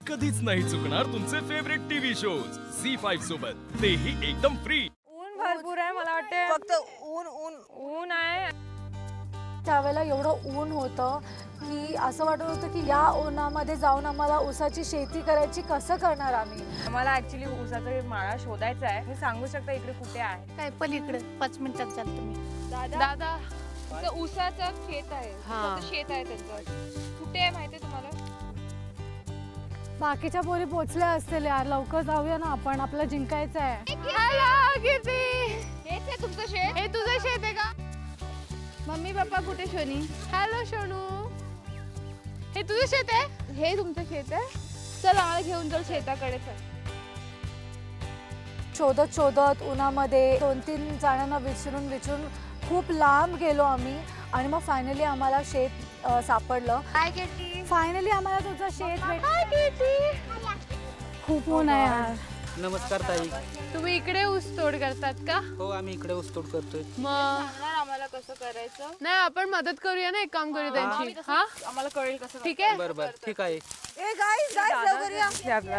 कधीच नाही चुकणार तुमचे फेवरेट टीव्ही शोज झी5 सोबत, तेही एकदम फ्री। ऊन भरपूर आहे, मला वाटते फक्त ऊन ऊन ऊन आहे। त्यावेळेला एवढं ऊन होतं की असं वाटत होतं की या उन्हामध्ये जाऊन आम्हाला ऊसाची शेती करायची, कसं करणार आम्ही। मला ऍक्च्युली ऊसाचा माळा शोधायचा आहे, हे सांगू शकता इकडे कुठे आहे? काय पलीकडे 5 मिनिटात चाल तुम्ही। दादा ऊसाचं शेत आहे, ऊसाचं शेत आहे त्यांचं, कुठे आहे माहिती आहे तुम्हाला? बाकीच्या पोरी पोचल्या असतील यार, लवकर जाऊया ना आपण, आपल्याला जिंकायचं आहे। हेच आहे तुमचं शेत? हे तुझं शेत आहे का? मम्मी पप्पा कुठे? शोनी, हॅलो शोनू, हे तुझं शेत आहे? हे तुमचं शेत आहे? चल आम्हाला घेऊन चल शेताकडे चल। शोधत शोधत उन्हामध्ये 2-3 जणांना विचारून खूप लांब गेलो आम्ही आणि मग फायनली आम्हाला शेत सापडलं। काय केटी? फायनली आम्हाला तुझं शेत भेटलं। खूप ऊन आहे यार। नमस्कार ताई, तुम्ही इकडे ऊस तोड करतात का? हो आम्ही इकडे ऊस तोड करतोय। मग आम्हाला कसं करायचं? नाही आपण मदत करूया ना, एक काम करू त्यांची। हा आम्हाला कळेल कसं। ठीक आहे बरोबर, ठीक आहे। ए गाईस लवकर या।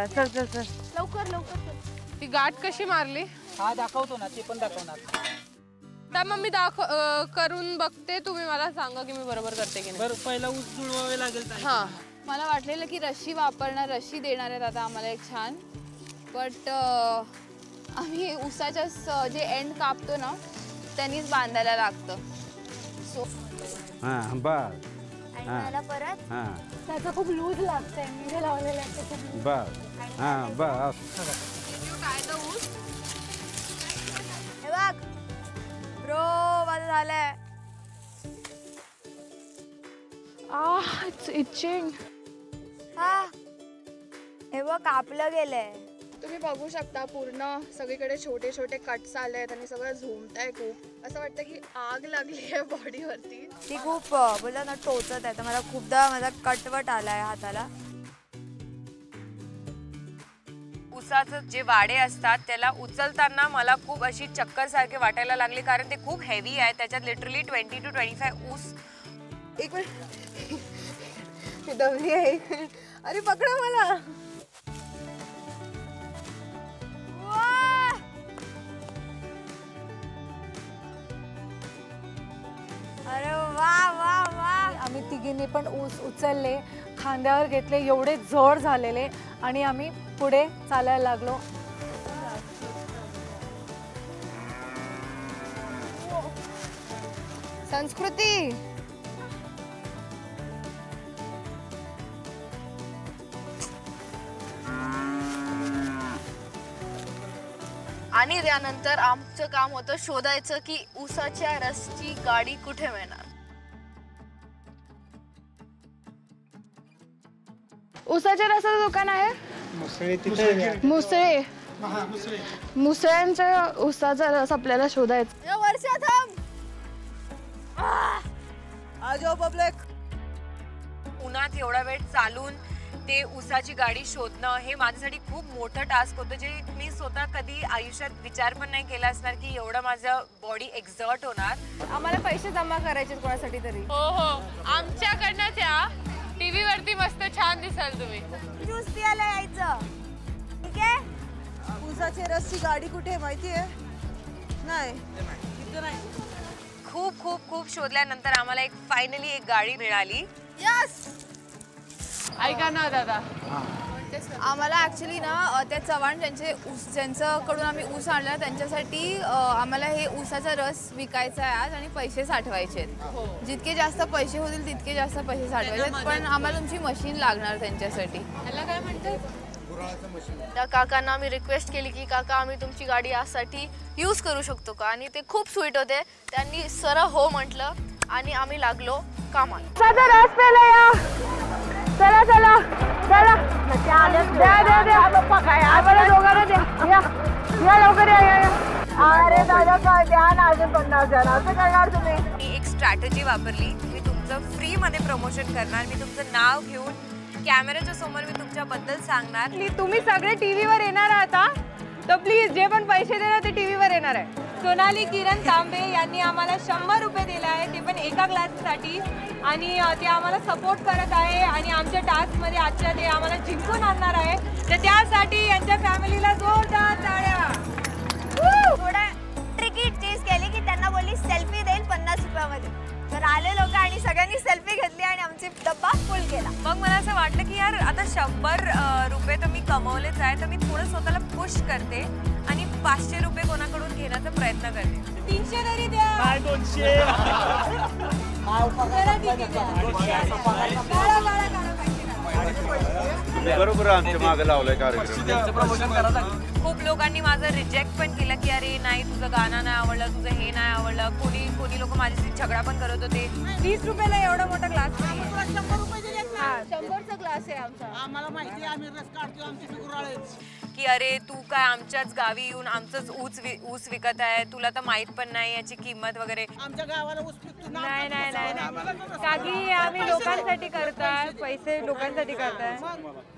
चल चल चल लवकर ती गाठ कशी मारली? हा दाखवतो ना, ते पण दाखवणार। तर मग मी करून बघते, तुम्ही मला सांगा की मी बरोबर करते की नाही। बरं, पहिला ऊस जुळवावे लागेल ताई। हा, मला वाटलेलं की रशी वापरणार, रशी देणार आहेत आता आम्हाला एक छान, बट आम्ही ऊसाच्या जे एंड कापतो ना त्यांनीच बांधायला लागतं। सो हां बस, मला परत त्याचं खूप लूज लागतंय, मी जे लावलेलं आहे ते खूप बस, हां बस। काय तो ऊस हे बघ ब्रो, माझं झालंय। It's itching. हा हे बघ कापलं गेलंय। तुम्ही बघू शकता पूर्ण सगळीकडे छोटे छोटे कट्स आले आहेत आणि सगळं झोमतंय खूप, असं वाटतं की आग लागली आहे बॉडीवरती। ती खूप बोला ना टोचत आहे, तर मला खूपदा माझा कटवट आलाय हाताला। ऊसाचं जे वाडे असतात त्याला उचलताना मला खूप अशी चक्कर सारखे वाटायला लागले, कारण ते खूप हेवी आहे, त्याच्यात लिटरली 20 to 25 ऊस। एक मिनिट, मी दमली आहे। अरे पकडा मला। अरे वा वा वा, आम्ही तिघींनी पण ऊस उचलले, खांद्यावर घेतले, एवढे जड झालेले आणि आम्ही पुढे चालायला लागलो। संस्कृती आणि त्यानंतर आमचं काम होतं शोधायचं की ऊसाच्या रसची गाडी कुठे मिळणार। ऊसाच्या रसाचं दुकान आहे मुसळे, मुसळ्यांच्या ऊसाचा रस आपल्याला शोधायचा। वर्षा थांब। आजो पब्लिक, उन्हात एवढा वेळ चालून ते ऊसाची गाडी शोधणं हे माझ्यासाठी खूप मोठं टास्क होतं, जे मी स्वतः कधी आयुष्यात विचार पण नाही केला असणार की एवढं माझं बॉडी एक्झर्ट होणार। आम्हाला पैसे जमा करायचे कोणासाठी तरी। हो हो, आमच्याकडनंच या, टीव्ही वरती मस्त छान दिसाल तुम्ही। ज्यूस प्यायला यायचं, ठीक आहे? ऊसाची रसची गाडी कुठे माहिती आहे? नाही इथं नाही। खूप खूप खूप शोधल्यानंतर आम्हाला फायनली एक गाडी मिळाली। यस, ऐका ना दादा, आम्हाला ॲक्च्युली ना त्या चव्हाण ज्यांच्याकडून आम्ही ऊस आणला त्यांच्यासाठी आम्हाला हे ऊसाचा रस विकायचा आहे आज आणि पैसे साठवायचे आहेत। जितके जास्त पैसे होतील तितके जास्त पैसे साठवायचे आहेत, पण आम्हाला तुमची मशीन लागणार त्यांच्यासाठी। ह्याला काय म्हणतात? त्या काकांना आम्ही रिक्वेस्ट केली की काका आम्ही तुमची गाडी यासाठी यूज करू शकतो का, आणि ते खूप स्वीट होते, त्यांनी सरळ हो म्हटलं आणि आम्ही लागलो कामाला। चला चला चला, द्या पप्पा, काय आम्हाला दोघांना द्या, या लवकर या। अरे दादा काय द्या ना, अजून 50 जण, असं करणार तुम्ही? मी एक स्ट्रॅटेजी वापरली, मी तुमचं फ्री मध्ये प्रमोशन करणार, मी तुमचं नाव घेऊन कॅमेऱ्याच्या समोर मी तुमच्याबद्दल सांगणार। तुम्ही सगळे टीव्हीवर येणार आहात, तर प्लीज जे पण पैसे देणार ते टीव्हीवर येणार आहे। सोनाली किरण तांबे यांनी आम्हाला 100 रुपये दिले आहे, ते पण एका ग्लाससाठी, आणि ते आम्हाला सपोर्ट करत आहे आणि आमच्या टास्कमध्ये आजच्या ते आम्हाला जिंकून आणणार आहे। सगळ्यांनी सेल्फी घेतली आणि आमची डब्बा फुल केला. मग मला असं वाटलं की यार आता 100 रुपये तर मी कमवलेच आहे, तर मी थोडं स्वतःला पुश करते आणि 500 रुपये कोणाकडून घेण्याचा प्रयत्न करते. 300 तरी द्या. काय 200? बरोबर आमच्या मागे लावलाय कार्यक्रम. खूप लोकांनी माझं रिजेक्ट पण केलं की अरे नाही तुझं गाणं नाही आवडलं, तुझं हे नाही आवडलं. कोणी लोक माझ्याशी झगडा पण करत होते. 20 रुपयाला एवढा मोठा ग्लास 100चा ग्लास आहे आमचा. आम्हाला माहिती आहे, आम्ही रस काढतो, आमची फिगुराळे की अरे तू काय आमच्याच गावी येऊन आमचंच ऊस विकत आहे, तुला तर माहित पण नाही याची किंमत वगैरे. आमच्या गावाला ऊस पिकतो. नाही नाही नाही काकी आम्ही लोकांसाठी करताय, पैसे लोकांसाठी करताय.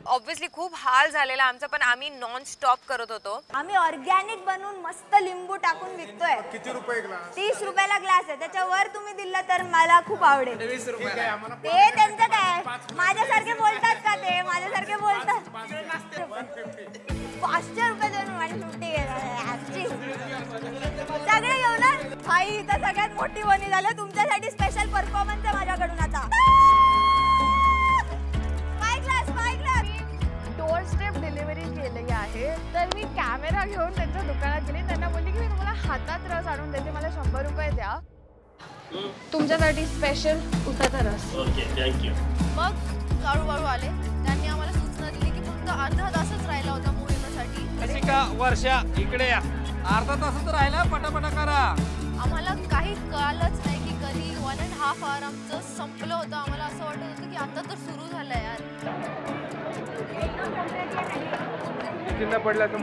ऑब्व्हियसली खूप हाल झालेला आमचा, पण आम्ही नॉन स्टॉप करत होतो. आम्ही ऑर्गॅनिक बनवून मस्त लिंबू टाकून विकतोय. किती रुपये ग्लास? 30 रुपयाला ग्लास आहे. त्याच्यावर तुम्ही दिला तर मला खूप आवडेल. 20 रुपये ते त्यांचं काय, माझ्यासारखे बोलतात का ते? माझ्यासारखे बोलतात. 500 रुपये देऊन 150 सगळे घेऊ ना. हाई इथं सगळ्यात मोठी बनी झालं. तुमच्यासाठी स्पेशल परफॉर्मन्स आहे माझ्याकडून आता. डोअर स्टेप डिलिव्हरी केली आहे. तर मी कॅमेरा घेऊन त्यांच्या दुकानात गेली. त्यांना बोलली की मी तुम्हाला हातात रस आणून देते, मला 100 रुपये द्या. तुमच्यासाठी स्पेशल उसाचा रस. Okay, thank you. मग काळू आले. त्यांनी आम्हाला सूचना दिली की फक्त अर्धा तासच राहिला होता मोहिमेसाठी. रसिका, वर्षा इकडे या. अर्धा तासच राहिला, पटापटा करा. आम्हाला काही कळालंच नाही की कधी 1.5 hour आमचं संपलं होतं. आम्हाला असं वाटत होतं की आता तर सुरू झालं यार.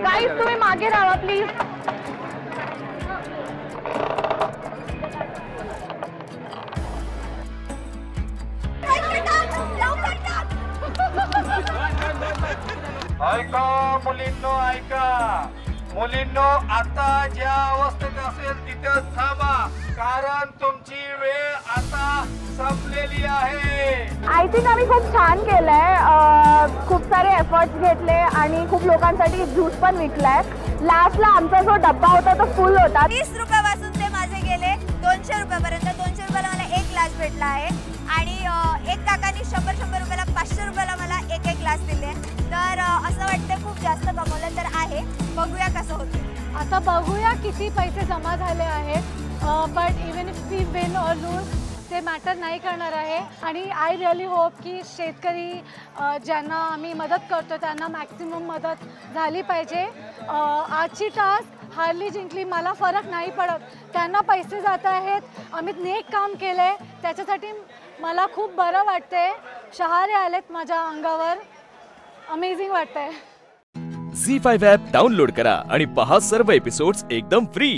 गाईज तुम्ही मागे राहा प्लीज. ऐका मुलींनो, ऐका मुलींनो, आता ज्या अवस्थेत असेल तिथेच थांबा, कारण तुमची वेळ आता संपलेली आहे. आय थिंक आम्ही खूप छान केलंय. खूप सारे एफर्ट्स घेतले आणि खूप लोकांसाठी ज्यूस पण विकलाय. लास्टला आमचा जो डब्बा होता तो फुल होता. 30 रुपयापासून ते माझे गेले 200 रुपयापर्यंत. 200 रुपयाला मला एक ग्लास भेटला आहे आणि एक काकांनी 100 रुपयाला 500 रुपयाला मला एक ग्लास दिले. तर असं वाटतं खूप जास्त कमवलं तर आहे. बघूया कसं होतं. आता बघूया किती पैसे जमा झाले आहेत. But even if we win or lose ते मॅटर नाही करणार आहे. आणि आय रिअली होप की शेतकरी ज्यांना आम्ही मदत करतो त्यांना मॅक्सिमम मदत झाली पाहिजे. आजची टास्क हारली जिंकली मला फरक नाही पडत. त्यांना पैसे जात आहेत. आम्ही नेक काम केलं आहे त्याच्यासाठी मला खूप बरं वाटतंय. शहारे आलेत माझ्या अंगावर. अमेझिंग वाटतंय. झी5 ॲप डाउनलोड करा आणि पहा सर्व एपिसोड्स एकदम फ्री.